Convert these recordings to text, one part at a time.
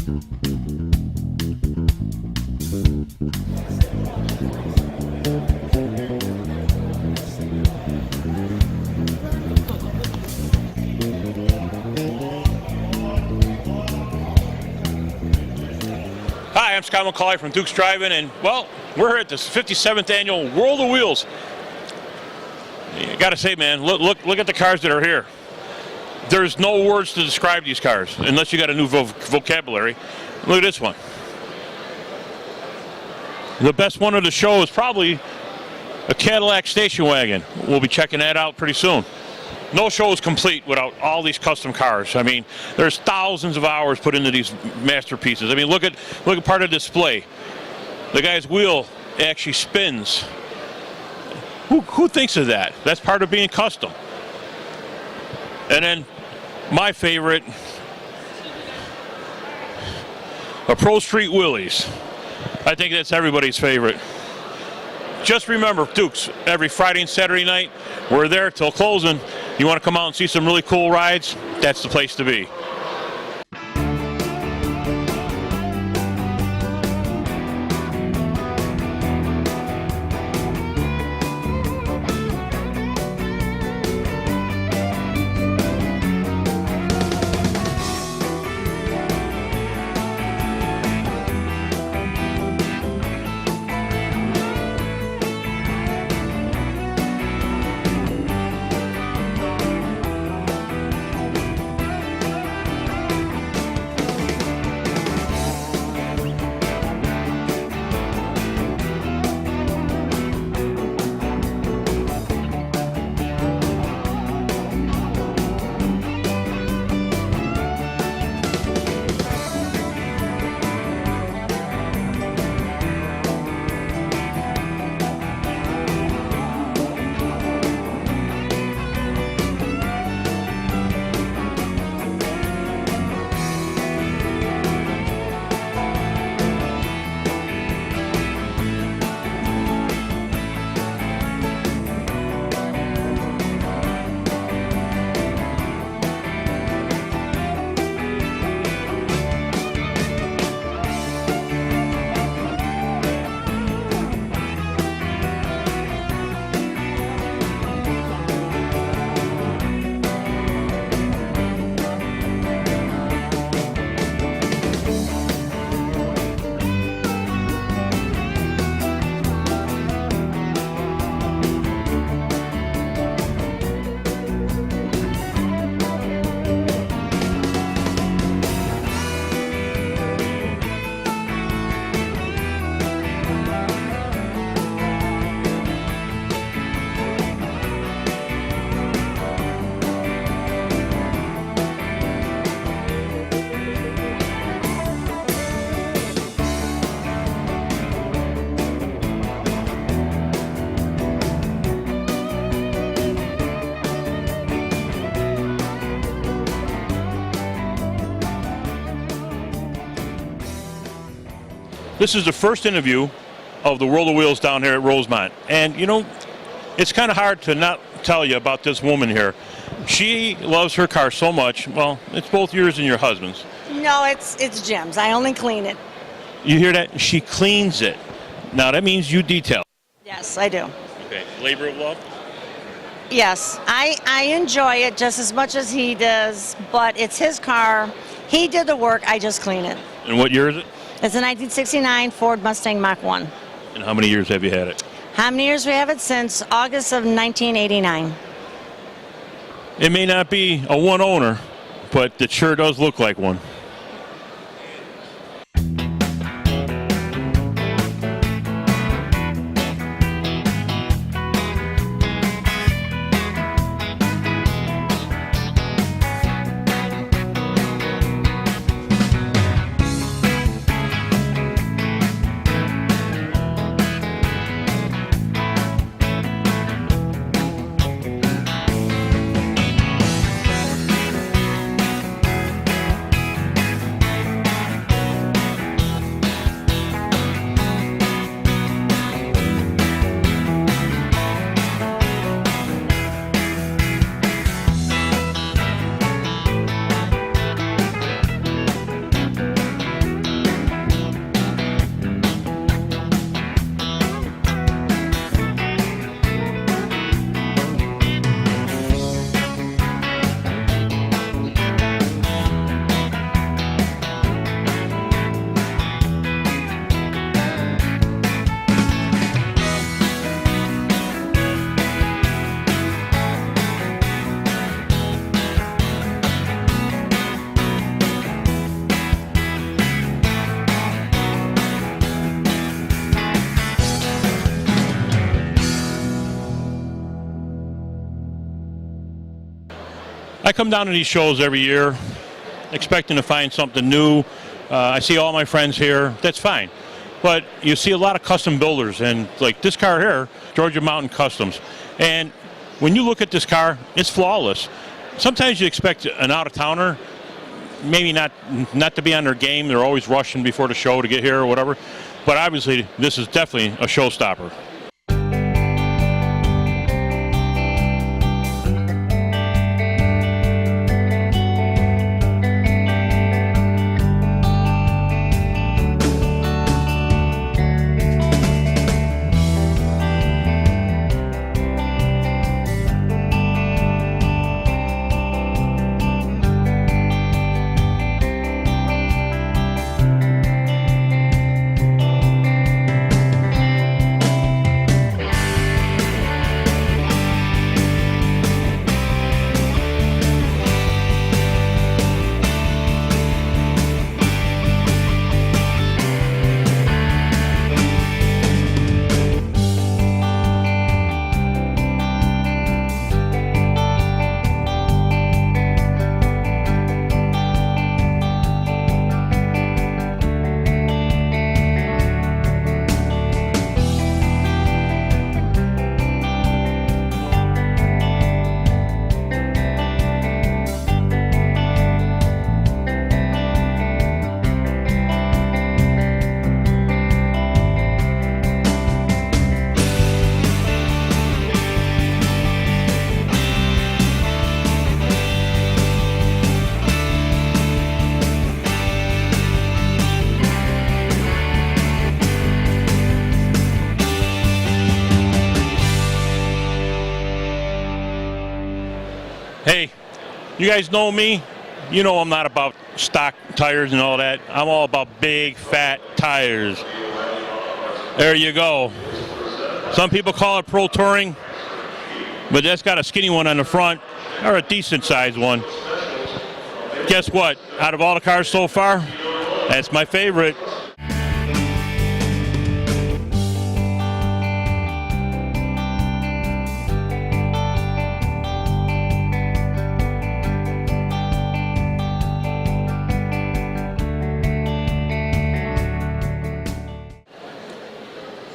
Hi, I'm Scott McCauley from Duke's Drive-In, and well, we're here at the 57th annual World of Wheels. You gotta say, man, look at the cars that are here. There's no words to describe these cars unless you got a new vocabulary. Look at this one. The best one of the show is probably a Cadillac station wagon. We'll be checking that out pretty soon. No show is complete without all these custom cars. I mean, there's thousands of hours put into these masterpieces. I mean, look at part of the display. The guy's wheel actually spins. Who thinks of that? That's part of being custom. And then my favorite, a Pro Street Willys. I think that's everybody's favorite. Just remember, Dukes, every Friday and Saturday night, we're there till closing. You want to come out and see some really cool rides? That's the place to be. This is the first interview of the World of Wheels down here at Rosemont. And you know, it's kind of hard to not tell you about this woman here. She loves her car so much. Well, it's both yours and your husband's. No, it's Jim's. I only clean it. You hear that? She cleans it. Now that means you detail. Yes, I do. Okay, labor of love? Yes, I enjoy it just as much as he does, but it's his car. He did the work, I just clean it. And what year is it? It's a 1969 Ford Mustang Mach 1. And how many years have you had it? How many years we have it? Since August of 1989. It may not be a one owner, but it sure does look like one. I come down to these shows every year expecting to find something new. I see all my friends here. That's fine. But you see a lot of custom builders, and like this car here, Georgia Mountain Customs. And when you look at this car, it's flawless. Sometimes you expect an out-of-towner, maybe not to be on their game. They're always rushing before the show to get here or whatever. But obviously, this is definitely a showstopper. Hey, you guys know me. You know I'm not about stock tires and all that. I'm all about big, fat tires. There you go. Some people call it Pro Touring, but that's got a skinny one on the front, or a decent sized one. Guess what? Out of all the cars so far, that's my favorite.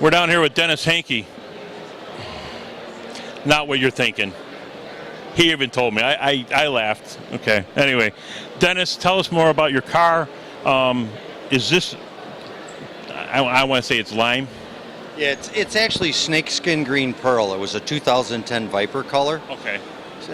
We're down here with Dennis Hankey. Not what you're thinking. He even told me. I laughed. Okay. Anyway, Dennis, tell us more about your car. Is this? I want to say it's lime. Yeah, it's actually snakeskin green pearl. It was a 2010 Viper color. Okay.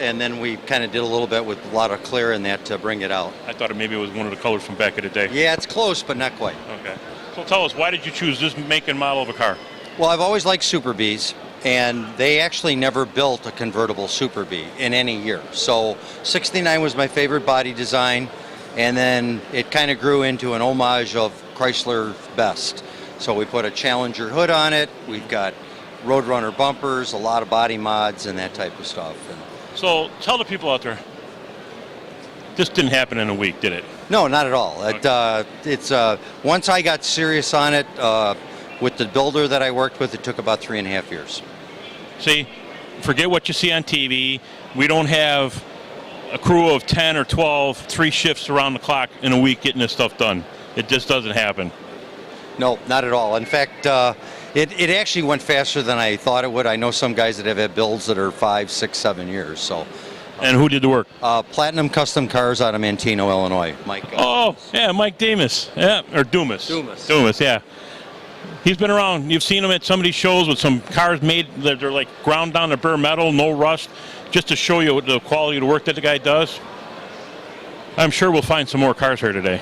And then we kind of did a little bit with a lot of clear in that to bring it out. I thought maybe it was one of the colors from back in the day. Yeah, it's close, but not quite. Okay. So tell us, why did you choose this make and model of a car? Well, I've always liked Super Bs, and they actually never built a convertible Super B in any year. So 69 was my favorite body design, and then it kind of grew into an homage of Chrysler Best. So we put a Challenger hood on it. We've got Roadrunner bumpers, a lot of body mods, and that type of stuff. And so tell the people out there, this didn't happen in a week, did it? no, not at all. Okay. Once I got serious on it, with the builder that I worked with, it took about 3.5 years. See, forget what you see on TV. We don't have a crew of 10 or 12, 3 shifts around the clock in a week getting this stuff done. It just doesn't happen. No, not at all. In fact, it actually went faster than I thought it would. I know some guys that have had builds that are 5, 6, 7 years. So. And who did the work? Platinum Custom Cars out of Manteno, Illinois. Mike. Oh, yeah, Mike Damas. Yeah, or Dumas. Dumas, yeah. He's been around. You've seen him at some of these shows with some cars made that they're like ground down to bare metal, no rust, just to show you the quality of the work that the guy does. I'm sure we'll find some more cars here today.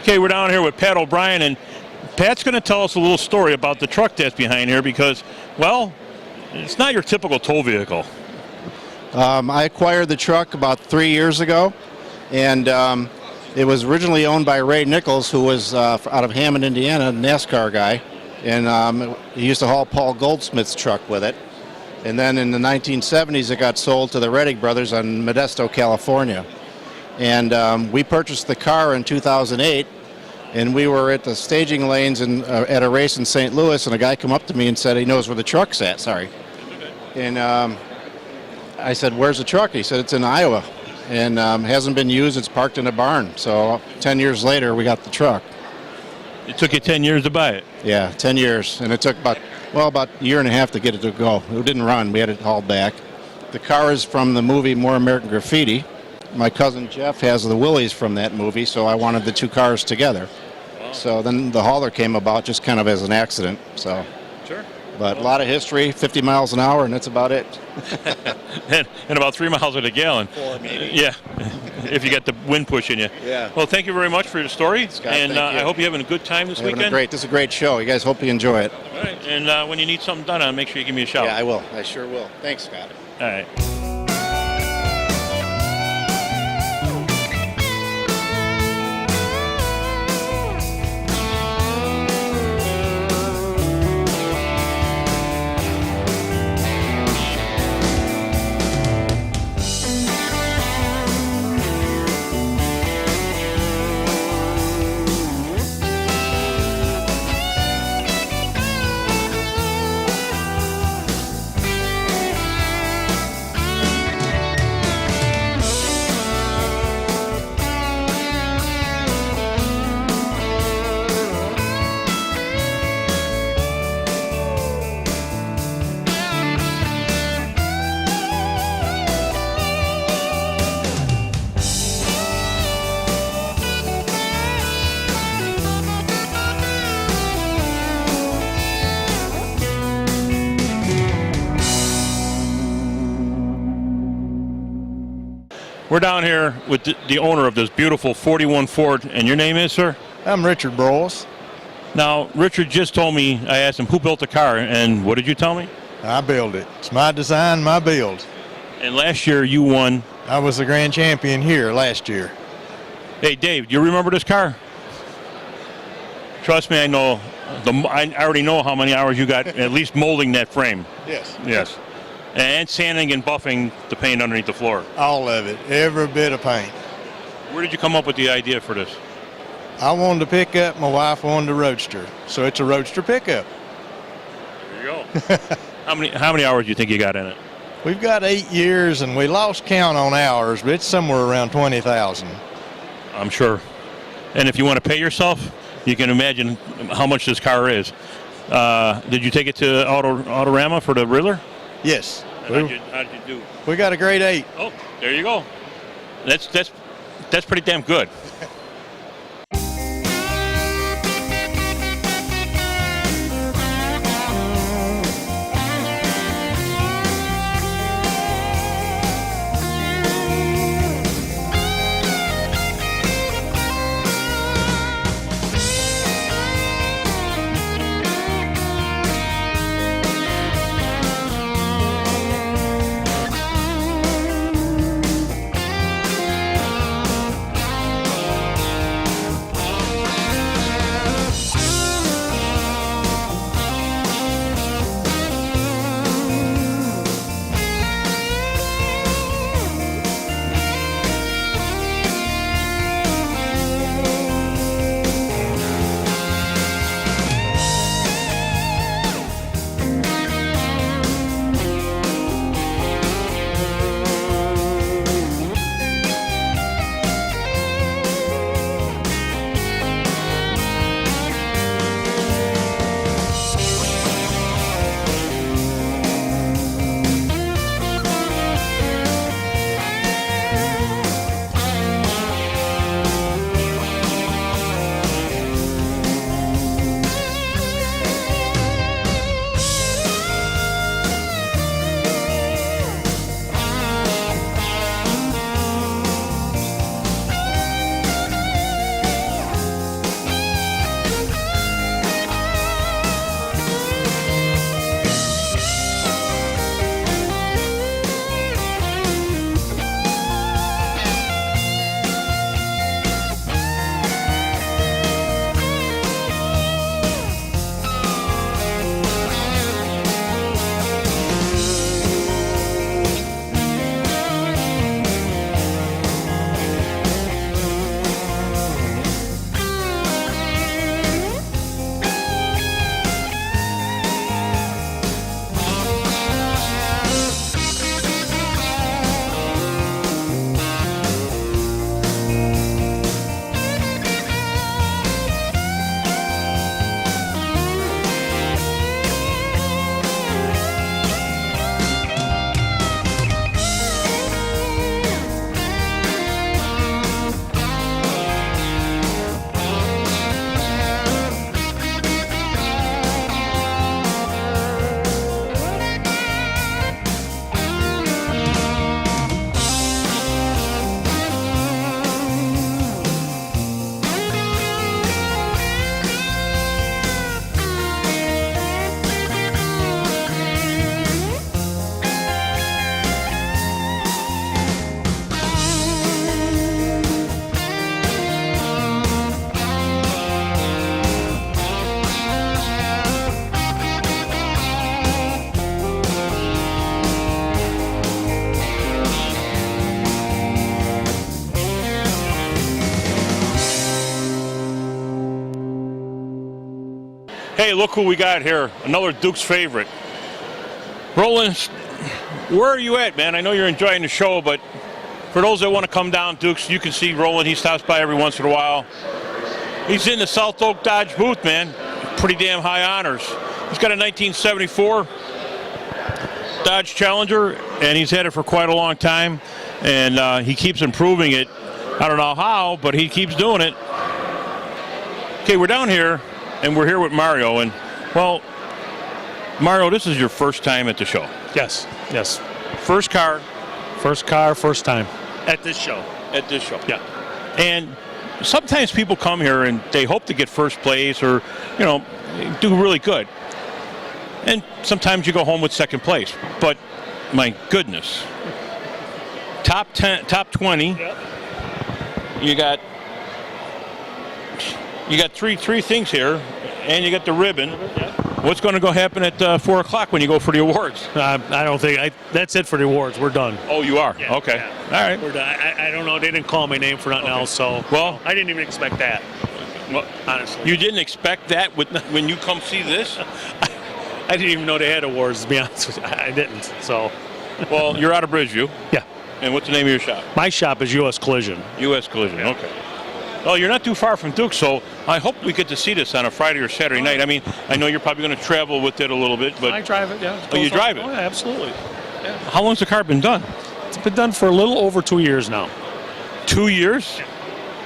Okay, we're down here with Pat O'Brien, and Pat's going to tell us a little story about the truck that's behind here because, well, it's not your typical tow vehicle. I acquired the truck about 3 years ago, and it was originally owned by Ray Nichols, who was out of Hammond, Indiana, a NASCAR guy, and he used to haul Paul Goldsmith's truck with it. And then in the 1970s, it got sold to the Reddick brothers on Modesto, California. And we purchased the car in 2008, and we were at the staging lanes at a race in St. Louis, and a guy come up to me and said he knows where the truck's at. Sorry. And I said, "Where's the truck?" He said, "It's in Iowa, and hasn't been used. It's parked in a barn." So 10 years later, we got the truck. It took you 10 years to buy it. Yeah, 10 years, and it took about a year and a half to get it to go. It didn't run. We had it hauled back. The car is from the movie More American Graffiti. My cousin Jeff has the Willies from that movie, so I wanted the two cars together. Wow. So then the hauler came about just kind of as an accident. So, sure. But a lot of history, 50 miles an hour, and that's about it. and about 3 miles a gallon. 4 maybe. Yeah, if you get the wind pushing you. Yeah. Well, thank you very much for your story, Scott, and thank you. I hope you're having a good time this weekend. This is a great show. You guys hope you enjoy it. All right, and when you need something done, make sure you give me a shout. Yeah, I will. I sure will. Thanks, Scott. All right. We're down here with the owner of this beautiful 41 Ford, and your name is, sir? I'm Richard Broyles. Now, Richard just told me, I asked him who built the car, and what did you tell me? I build it. It's my design, my build. And last year you won. I was the grand champion here last year. Hey, Dave, do you remember this car? Trust me, I know. I already know how many hours you got at least molding that frame. Yes. Yes. And sanding and buffing the paint underneath the floor. All of it. Every bit of paint. Where did you come up with the idea for this? I wanted to pick up, my wife wanted a Roadster. So it's a Roadster pickup. There you go. How many hours do you think you got in it? We've got 8 years, and we lost count on hours, but it's somewhere around 20,000. I'm sure. And if you want to pay yourself, you can imagine how much this car is. Did you take it to Autorama for the Riddler? Yes. How did you do? We got a grade 8. Oh, there you go. That's pretty damn good. Hey, look who we got here. Another Duke's favorite. Roland, where are you at, man? I know you're enjoying the show, but for those that want to come down, Dukes, you can see Roland. He stops by every once in a while. He's in the South Oak Dodge booth, man. Pretty damn high honors. He's got a 1974 Dodge Challenger, and he's had it for quite a long time. And he keeps improving it. I don't know how, but he keeps doing it. Okay, we're down here, and we're here with Mario. And, well, Mario, this is your first time at the show. Yes, yes. First car. First car, first time. At this show. At this show. Yeah. And sometimes people come here and they hope to get first place or, you know, do really good. And sometimes you go home with second place. But my goodness. Top 10, top 20. Yep. You got three things here, and you got the ribbon. Yep. What's going to go happen at 4 o'clock when you go for the awards? I don't think that's it for the awards. We're done. Oh, you are? Yeah, Okay. yeah. All right. We're done. I don't know. They didn't call my name for nothing else, so Well, I didn't even expect that. Well, Honestly, you didn't expect that when you come see this? I didn't even know they had awards. To be honest with you, I didn't. So, Well, you're out of Bridgeview. yeah. And what's the name of your shop? My shop is U.S. Collision. U.S. Collision. Okay. Well, you're not too far from Duke, so I hope we get to see this on a Friday or Saturday night. I mean, I know you're probably going to travel with it a little bit, but I drive it. Yeah. Oh, you drive it? Oh, yeah, absolutely. how long's the car been done? It's been done for a little over 2 years now. 2 years?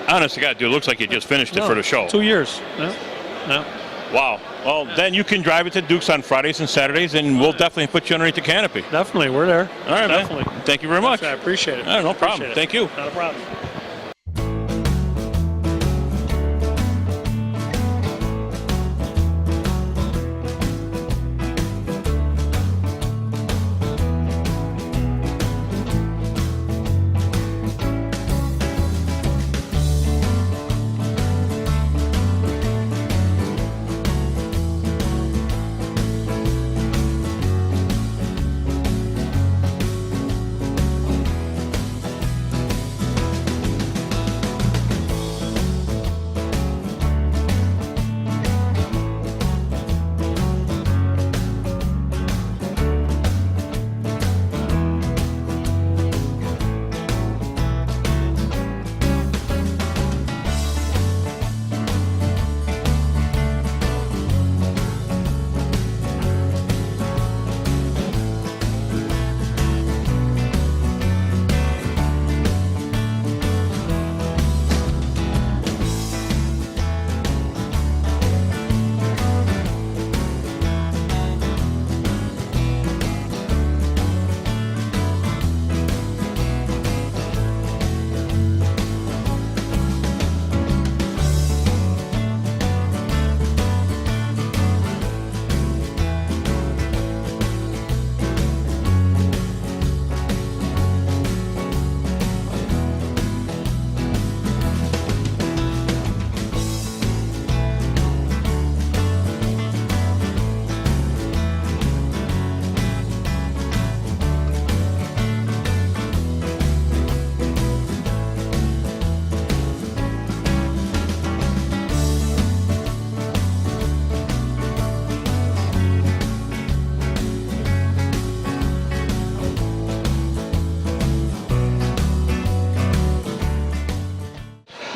Honest to God, dude, it looks like you just finished it for the show. 2 years. Yeah. Yeah. Wow. Well, then you can drive it to Duke's on Fridays and Saturdays, and we'll definitely put you underneath the canopy. Definitely, we're there. All right, Definitely. man. Thank you very much. I appreciate it. No problem. Appreciate it. Thank you. Not a problem.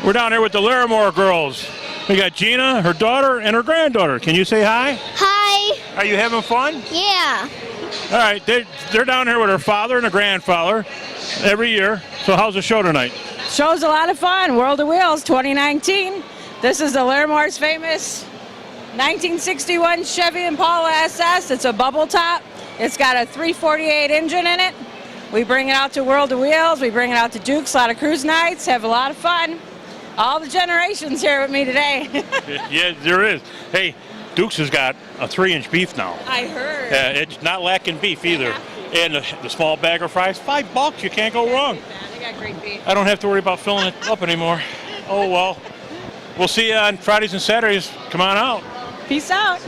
We're down here with the Larimore girls. We got Gina, her daughter, and her granddaughter. Can you say hi? Hi. Are you having fun? Yeah. All right, they're down here with her father and her grandfather every year. So how's the show tonight? Show's a lot of fun. World of Wheels 2019. This is the Larimore's famous 1961 Chevy Impala SS. It's a bubble top. It's got a 348 engine in it. We bring it out to World of Wheels. We bring it out to Duke's, a lot of cruise nights, have a lot of fun. All the generations here with me today. Yeah, there is. Hey, Duke's has got a 3-inch beef now. I heard. It's not lacking beef either. And the small bag of fries, $5. You can't go wrong. They got great beef. I don't have to worry about filling it up anymore. Oh, well. We'll see you on Fridays and Saturdays. Come on out. Peace out.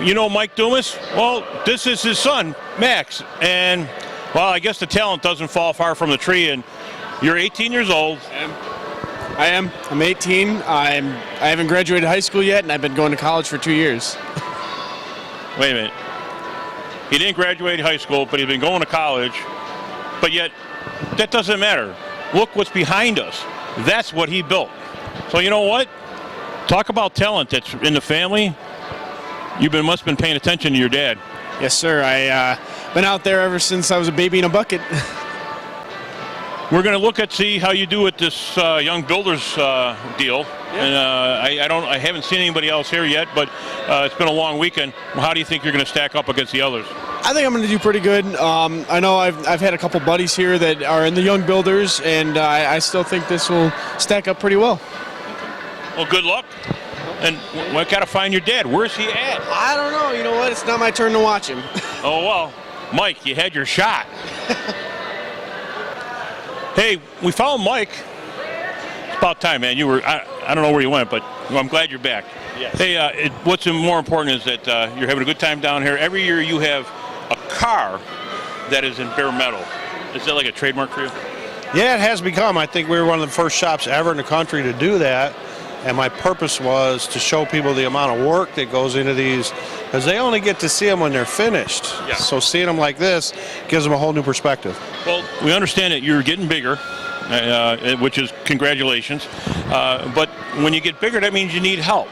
You know Mike Dumas? Well, this is his son, Max. And, well, I guess the talent doesn't fall far from the tree. And you're 18 years old. I am. I'm 18. I haven't graduated high school yet, and I've been going to college for 2 years. Wait a minute. He didn't graduate high school, but he's been going to college. But yet, that doesn't matter. Look what's behind us. That's what he built. So you know what? Talk about talent that's in the family. Must have been paying attention to your dad. Yes, sir. I've been out there ever since I was a baby in a bucket. We're going to see how you do with this young builders deal. Yeah. And I haven't seen anybody else here yet, but it's been a long weekend. How do you think you're going to stack up against the others? I think I'm going to do pretty good. I know I've had a couple buddies here that are in the young builders, and I still think this will stack up pretty well. Well, good luck. And we got to find your dad. Where's he at? I don't know. You know what? It's not my turn to watch him. Oh, well, Mike, you had your shot. Hey, we found Mike. It's about time, man. I don't know where you went, but I'm glad you're back. Yes. Hey, what's more important is that you're having a good time down here. Every year you have a car that is in bare metal. Is that like a trademark for you? Yeah, it has become. I think we were one of the first shops ever in the country to do that. And my purpose was to show people the amount of work that goes into these, because they only get to see them when they're finished. Yeah. So seeing them like this gives them a whole new perspective. Well, we understand that you're getting bigger, which is congratulations. But when you get bigger, that means you need help.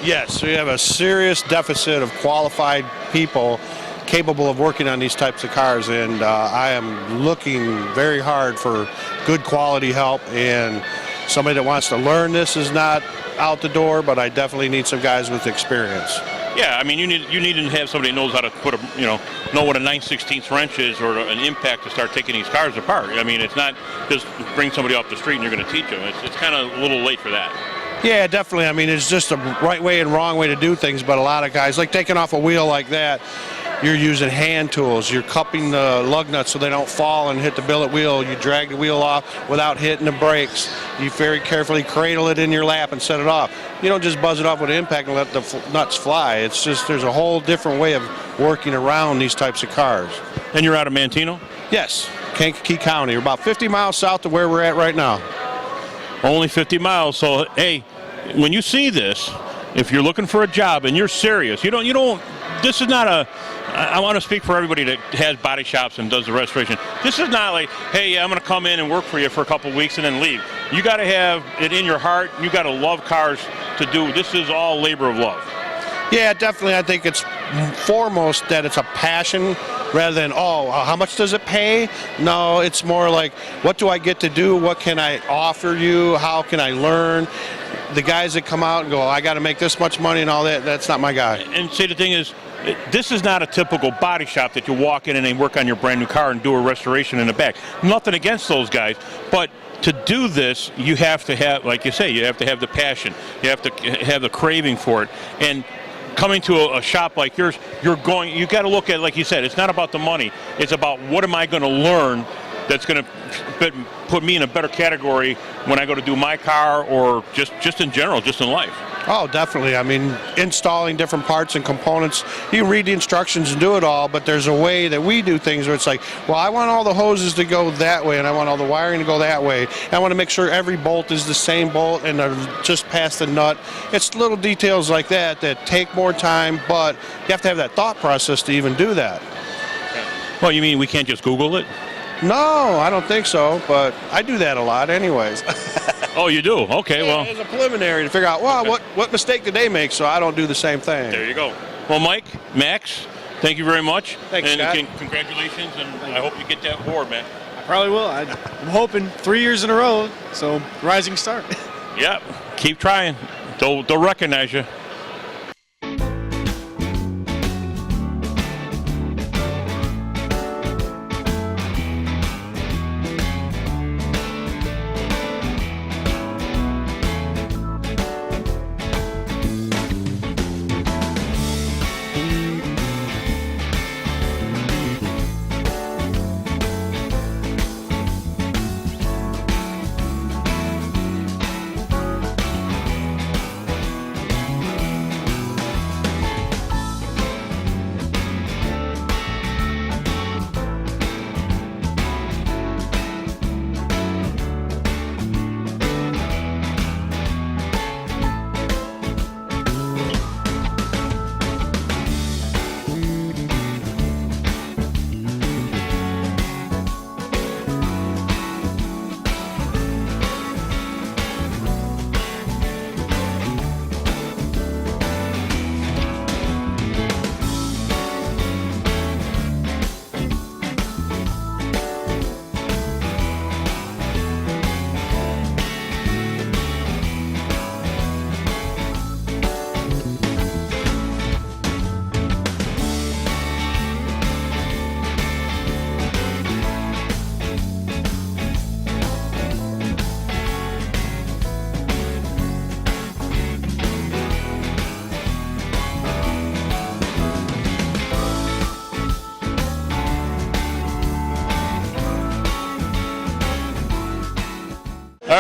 Yes, we have a serious deficit of qualified people capable of working on these types of cars, and I am looking very hard for good quality help, and somebody that wants to learn this is not out the door, but I definitely need some guys with experience. Yeah, I mean, you need to have somebody who knows how to know what a 9/16 wrench is or an impact to start taking these cars apart. I mean, it's not just bring somebody off the street and you're going to teach them. It's kind of a little late for that. Yeah, definitely. I mean, it's just a right way and wrong way to do things, but a lot of guys, like taking off a wheel like that, you're using hand tools. You're cupping the lug nuts so they don't fall and hit the billet wheel. You drag the wheel off without hitting the brakes. You very carefully cradle it in your lap and set it off. You don't just buzz it off with impact and let the nuts fly. It's just there's a whole different way of working around these types of cars. And you're out of Manteno? Yes, Kankakee County. We're about 50 miles south of where we're at right now. Only 50 miles. So, hey, when you see this, if you're looking for a job and you're serious, you don't, this is not I want to speak for everybody that has body shops and does the restoration. This is not like, hey, I'm going to come in and work for you for a couple of weeks and then leave. You got to have it in your heart. You got to love cars to do. This is all labor of love. Yeah, definitely. I think it's foremost that it's a passion rather than, how much does it pay? No, it's more like, what do I get to do? What can I offer you? How can I learn? The guys that come out and go, I got to make this much money and all that, that's not my guy. And see, the thing is, this is not a typical body shop that you walk in and they work on your brand new car and do a restoration in the back. Nothing against those guys, but to do this, you have to have, like you say, you have to have the passion. You have to have the craving for it. And coming to a shop like yours, you got to look at, like you said, it's not about the money. It's about what am I going to learn that's going to put me in a better category when I go to do my car or just in general, just in life. Oh, definitely. I mean, installing different parts and components, you read the instructions and do it all, but there's a way that we do things where it's like, well, I want all the hoses to go that way and I want all the wiring to go that way. I want to make sure every bolt is the same bolt and just past the nut. It's little details like that take more time, but you have to have that thought process to even do that. Well, you mean we can't just Google it? No, I don't think so, but I do that a lot anyways. Oh, you do? Okay, yeah, well. As a preliminary to figure out, what mistake did they make so I don't do the same thing. There you go. Well, Mike, Max, thank you very much. Thanks, and Scott. Congratulations, and I hope you get that award, man. I probably will. I'm hoping 3 years in a row, so rising star. Yeah, keep trying. They'll recognize you.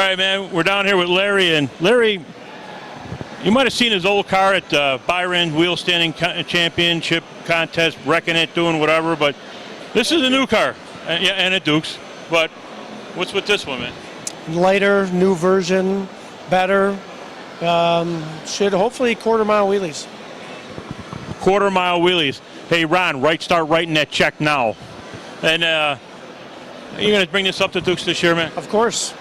right, man. We're down here with Larry, and Larry, you might have seen his old car at Byron Wheel Standing Championship contest, wrecking it, doing whatever. But this is a new car, and a Dukes. But what's with this one, man? Lighter, new version, better. Should hopefully quarter-mile wheelies. Quarter-mile wheelies. Hey, Ron, start writing that check now. And are you going to bring this up to Dukes this year, man? Of course.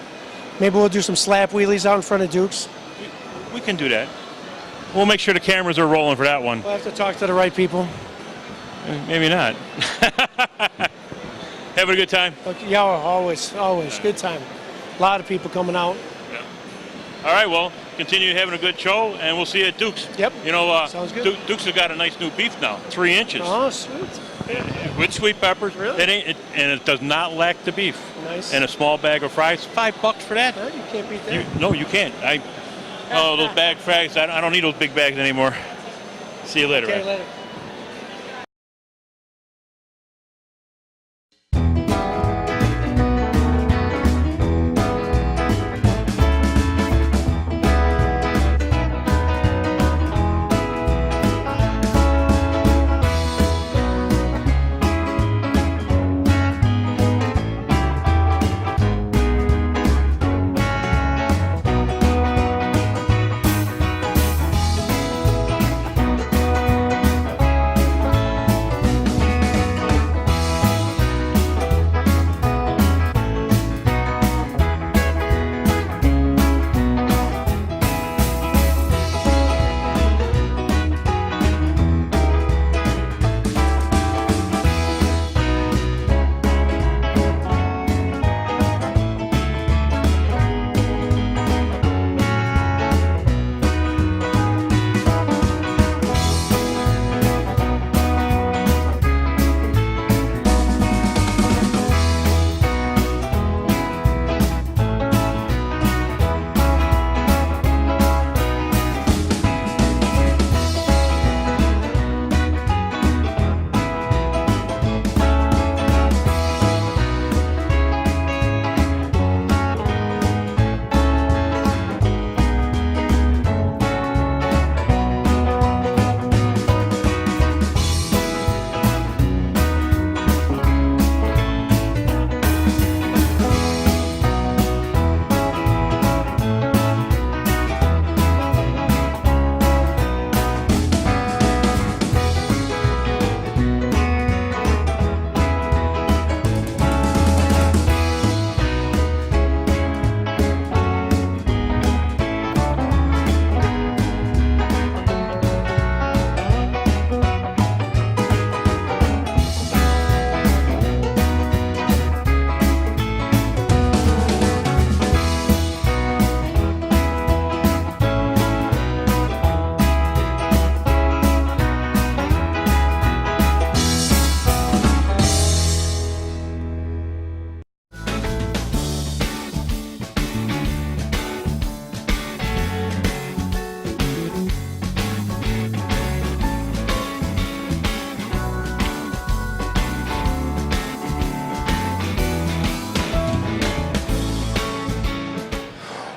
Maybe we'll do some slap wheelies out in front of Dukes. We can do that. We'll make sure the cameras are rolling for that one. We'll have to talk to the right people. Maybe not. Having a good time? Okay, yeah, always. Good time. A lot of people coming out. Yeah. All right, well, continue having a good show, and we'll see you at Dukes. Yep. You know, sounds good. Dukes has got a nice new beef now, 3 inches. Oh, sweet. With sweet peppers. Really? And it does not lack the beef. Nice. And a small bag of fries, $5 for that. No, you can't beat that. No, you can't. Those bag fries, I don't need those big bags anymore. See you later, Okay, man. later.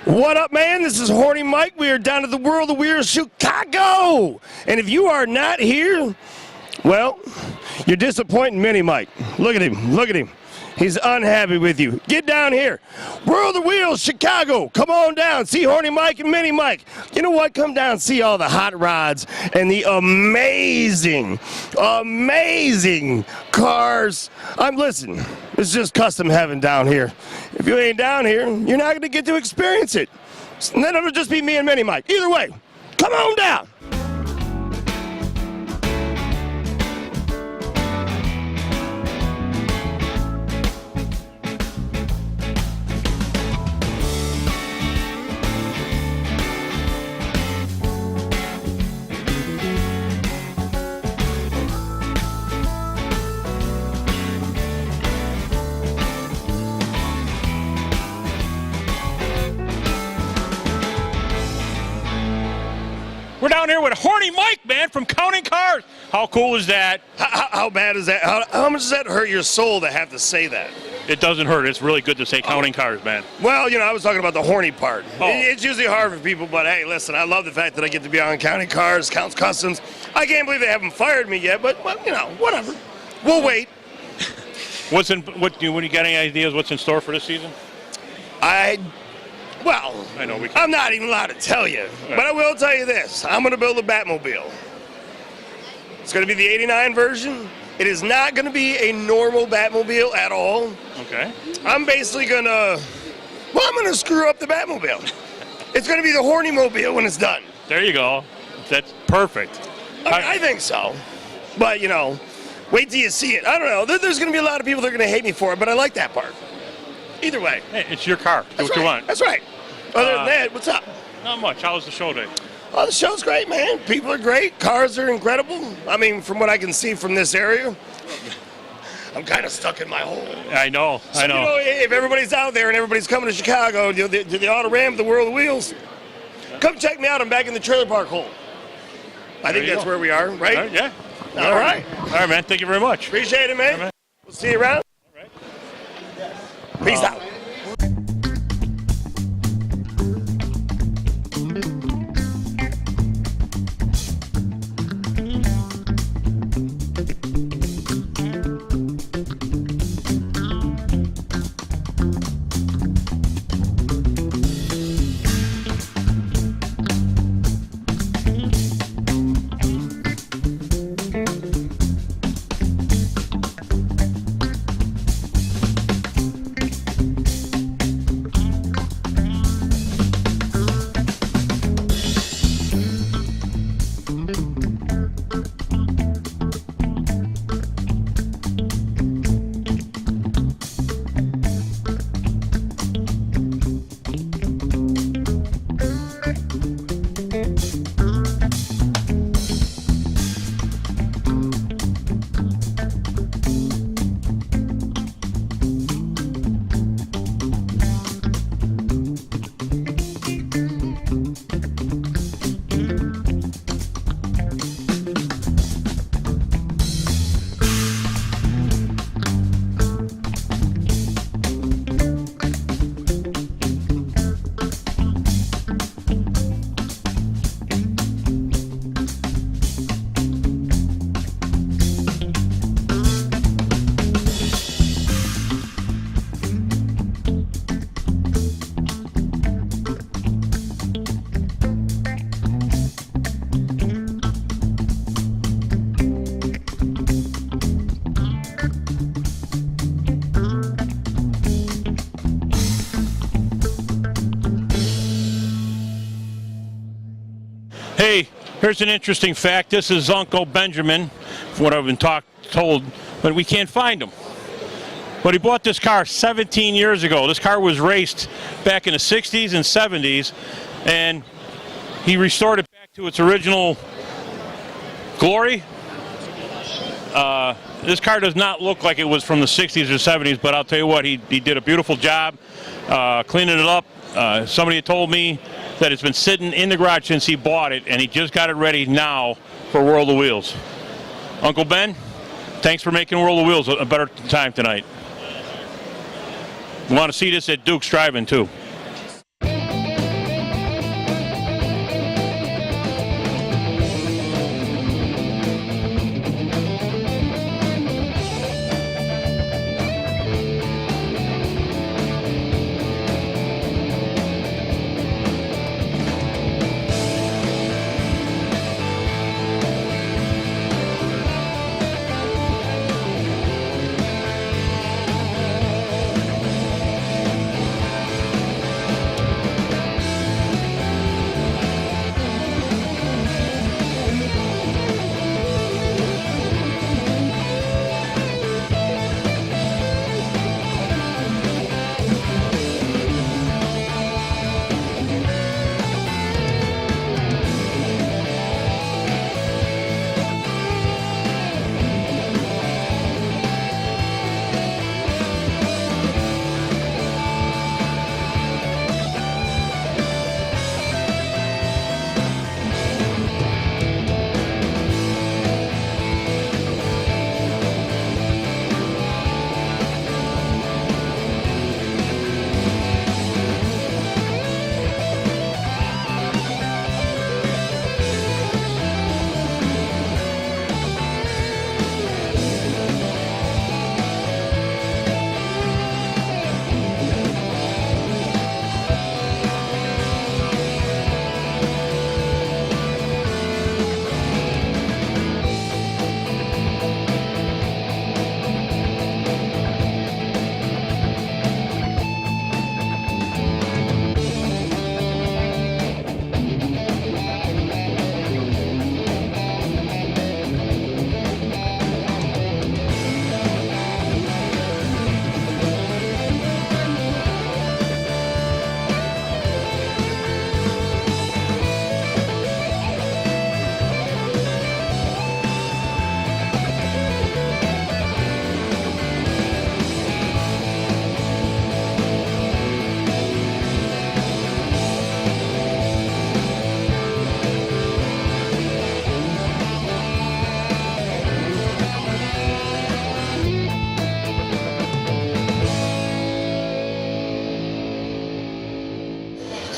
What up, man? This is Horny Mike. We are down at the World of Wheels Chicago. And if you are not here, well, you're disappointing Mini Mike. Look at him. Look at him. He's unhappy with you. Get down here. World of Wheels Chicago. Come on down. See Horny Mike and Mini Mike. You know what? Come down and see all the hot rods and the amazing cars. Listen, it's just custom heaven down here. If you ain't down here, you're not going to get to experience it. And then it'll just be me and Mini Mike. Either way, come on down. We're down here with Horny Mike, man, from Counting Cars. How cool is that? How bad is that? How much does that hurt your soul to have to say that? It doesn't hurt. It's really good to say Counting Cars, man. Well, you know, I was talking about the horny part. Oh. It's usually hard for people, but hey, listen, I love the fact that I get to be on Counting Cars, Counts Customs. I can't believe they haven't fired me yet, but you know, whatever. We'll wait. What do you got any ideas what's in store for this season? I know I'm not even allowed to tell you, but I will tell you this. I'm going to build a Batmobile. It's going to be the 89 version. It is not going to be a normal Batmobile at all. Okay. I'm basically going to, I'm going to screw up the Batmobile. It's going to be the Horny Mobile when it's done. There you go. That's perfect. I think so. But, you know, wait till you see it. I don't know. There's going to be a lot of people that are going to hate me for it, but I like that part. Either way. Hey, it's your car. Do what you want. That's right. Other than that, what's up? Not much. How was the show today? Oh, the show's great, man. People are great. Cars are incredible. I mean, from what I can see from this area, I'm kind of stuck in my hole. I know. You know, if everybody's out there and everybody's coming to Chicago, to the Auto Ram, the World of Wheels, come check me out. I'm back in the trailer park hole. I think that's where we are, right? All right, yeah. All right. All right, man. Thank you very much. Appreciate it, man. All right. We'll see you around. All right. Peace out. Hey, here's an interesting fact. This is Uncle Benjamin, from what I've been told, but we can't find him. But he bought this car 17 years ago. This car was raced back in the 60s and 70s, and he restored it back to its original glory. This car does not look like it was from the 60s or 70s, but I'll tell you what, he did a beautiful job cleaning it up. Somebody had told me that it's been sitting in the garage since he bought it, and he just got it ready now for World of Wheels. Uncle Ben, thanks for making World of Wheels a better time tonight. We want to see this at Duke's Drive-In too.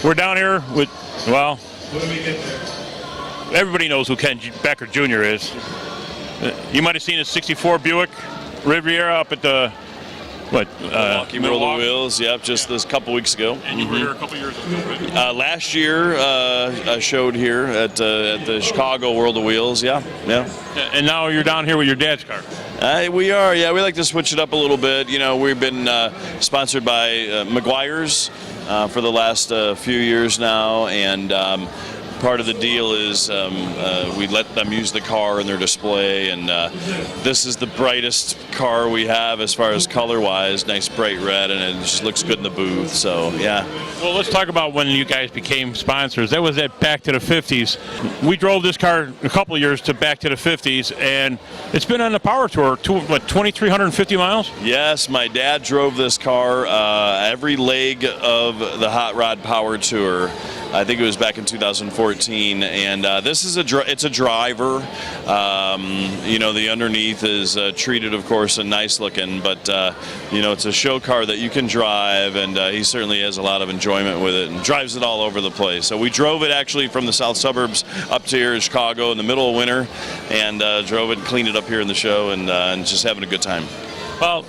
We're down here with, well, everybody knows who Ken Becker Jr. is. You might have seen his 64 Buick Riviera up at the, Milwaukee World of Wheels, yep, just this couple weeks ago. And you were here a couple years ago. Last year, I showed here at the Chicago World of Wheels, yeah. And now you're down here with your dad's car. We are, yeah. We like to switch it up a little bit. You know, we've been sponsored by McGuire's for the last few years now, and part of the deal is we let them use the car in their display, and this is the brightest car we have as far as color-wise. Nice bright red, and it just looks good in the booth. So yeah. Well, let's talk about when you guys became sponsors. That was at Back to the 50s. We drove this car a couple of years to Back to the 50s, and it's been on the Power Tour, 2,350 miles? Yes, my dad drove this car every leg of the Hot Rod Power Tour. I think it was back in 2014, and this is it's a driver. You know, the underneath is treated, of course, and nice looking, but you know, it's a show car that you can drive, and he certainly has a lot of enjoyment with it and drives it all over the place. So we drove it actually from the south suburbs up to here in Chicago in the middle of winter, and drove it and cleaned it up here in the show, and just having a good time. Well,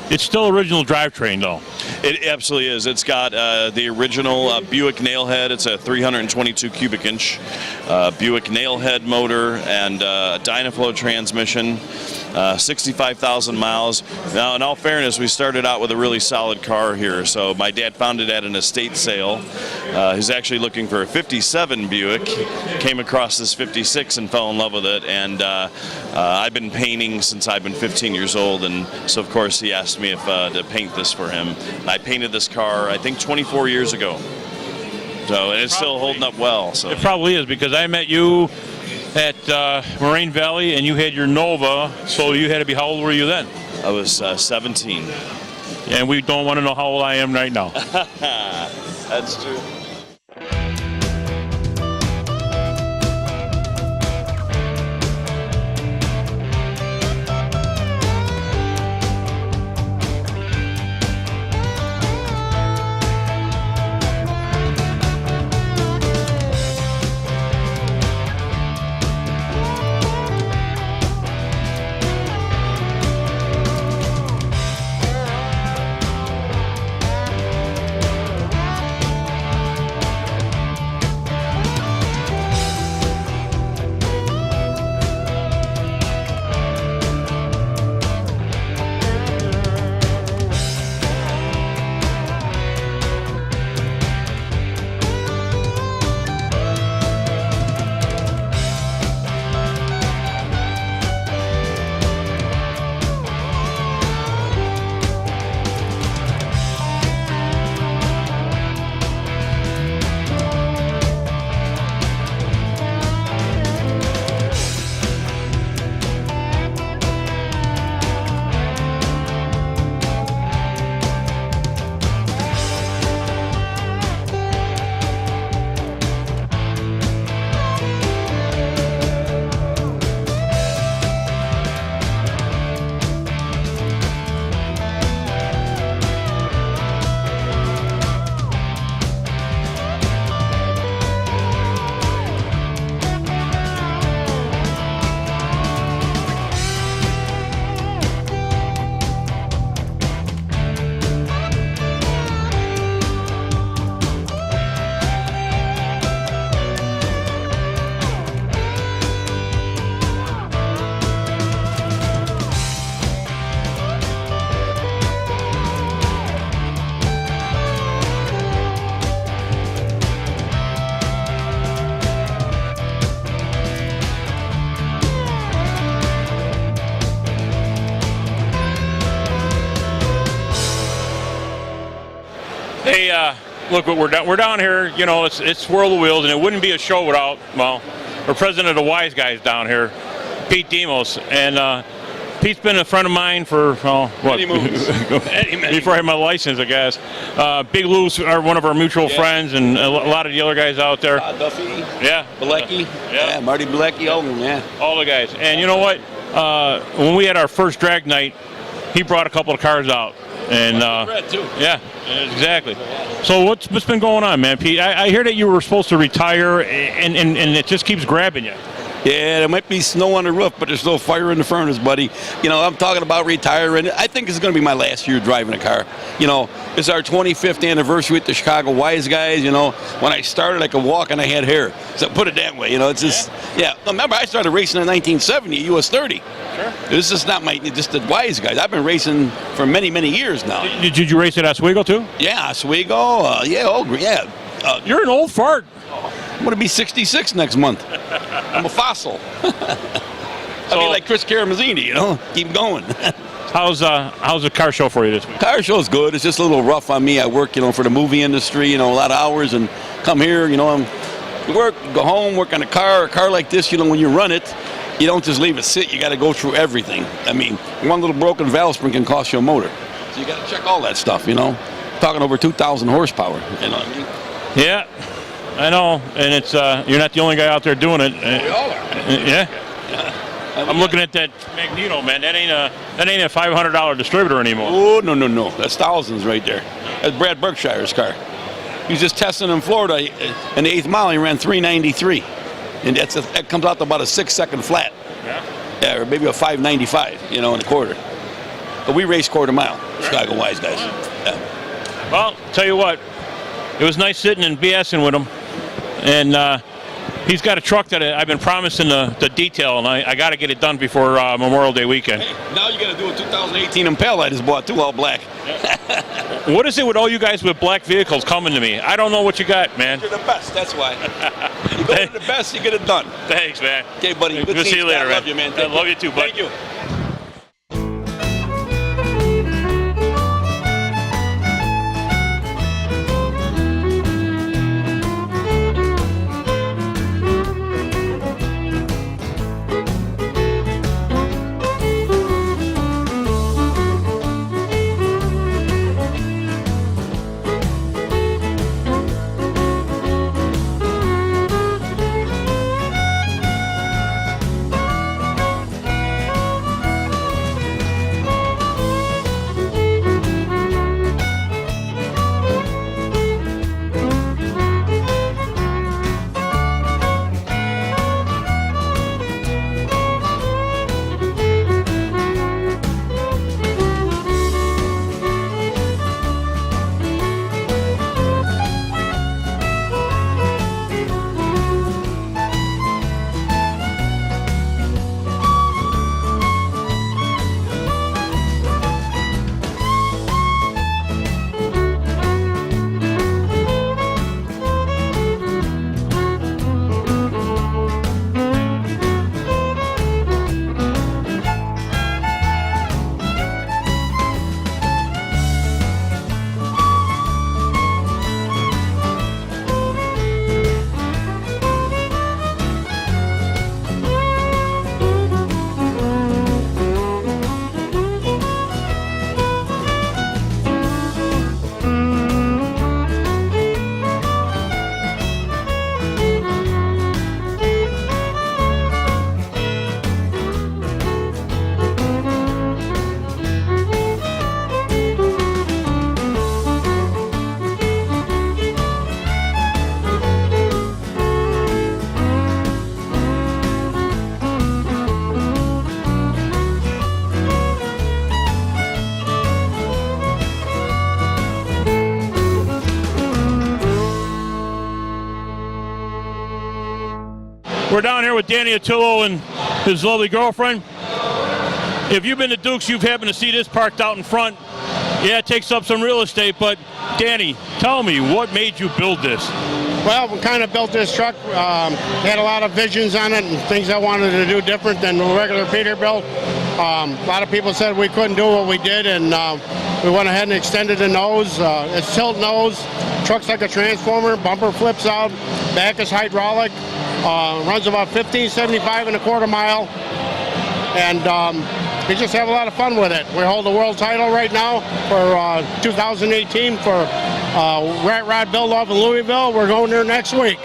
it's still original drivetrain, though. It absolutely is. It's got the original Buick nailhead. It's a 322 cubic inch Buick nailhead motor and a Dynaflow transmission. 65,000 miles. Now, in all fairness, we started out with a really solid car here. So my dad found it at an estate sale. He's actually looking for a 57 Buick. Came across this 56 and fell in love with it. And I've been painting since I've been 15 years old. And so, of course, he asked me if to paint this for him. And I painted this car, I think, 24 years ago. So, and it's still holding up well. So it probably is, because I met you at Moraine Valley, and you had your Nova, so you had to be, how old were you then? I was 17. And we don't want to know how old I am right now. That's true. Hey, look, we're down here. You know, it's World of Wheels, and it wouldn't be a show without, well, our president of the Wise Guys down here, Pete Demos, and Pete's been a friend of mine for what? Many moons. Before I had my license, I guess. Big Lou's are one of our mutual friends, and a lot of the other guys out there. Duffy. Yeah. Bilecki. Yeah. Marty Bilecki. Oh, yeah. All the guys. And you know what? When we had our first drag night, he brought a couple of cars out. And red too. yeah, exactly. So what's been going on, man, Pete? I hear that you were supposed to retire, and it just keeps grabbing you. Yeah, there might be snow on the roof, but there's no fire in the furnace, buddy. You know, I'm talking about retiring. I think it's going to be my last year driving a car. You know, it's our 25th anniversary with the Chicago Wise Guys. You know, when I started, I could walk and I had hair. So put it that way. You know, it's just, yeah. Remember, I started racing in 1970 US 30. Sure. This is not just the Wise Guys. I've been racing for many, many years now. Did you race at Oswego too? Yeah, Oswego. Yeah. You're an old fart. I'm going to be 66 next month. I'm a fossil. I mean, like Chris Karamazini, you know? Keep going. How's the car show for you this week? Car show's good. It's just a little rough on me. I work, you know, for the movie industry, you know, a lot of hours, and come here, you know, you work, go home, work on a car like this, you know, when you run it, you don't just leave it sit. You got to go through everything. I mean, one little broken valve spring can cost you a motor. So you got to check all that stuff, you know? Talking over 2,000 horsepower, you know what I mean? Yeah. I know, and it's you're not the only guy out there doing it. We all are. Yeah. I'm looking at that Magneto, man. That ain't a $500 distributor anymore. Oh, no. That's thousands right there. That's Brad Berkshire's car. He was just testing in Florida. In the 8th mile, he ran 393. And that comes out to about a 6-second flat. Yeah, or maybe a 595, you know, in a quarter. But we race quarter mile, Chicago Wise Guys. Yeah. Well, tell you what, it was nice sitting and BSing with him. And he's got a truck that I've been promising the detail, and I got to get it done before Memorial Day weekend. Hey, now you got to do a 2018 Impala I just bought too, all black. What is it with all you guys with black vehicles coming to me? I don't know what you got, man. You're the best, that's why. You go to the best, you get it done. Thanks, man. Okay, buddy. Good to see you later, man. I love you, man. I love you too, bud. Thank you. We're down here with Danny Attillo and his lovely girlfriend. If you've been to Duke's, you've happened to see this parked out in front. Yeah, it takes up some real estate, but Danny, tell me, what made you build this? Well, we kind of built this truck, had a lot of visions on it and things I wanted to do different than the regular Peterbilt. A lot of people said we couldn't do what we did, and we went ahead and extended the nose. It's tilt nose, truck's like a transformer, bumper flips out, back is hydraulic, runs about 1575 and a quarter mile, and we just have a lot of fun with it. We hold the world title right now for 2018 for Rat Rod Build-Off in Louisville. We're going there next week.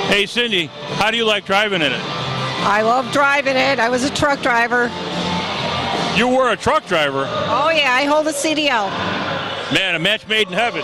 Hey, Cindy, how do you like driving in it? I love driving it. I was a truck driver. You were a truck driver. Oh yeah, I hold a CDL. Man, a match made in heaven.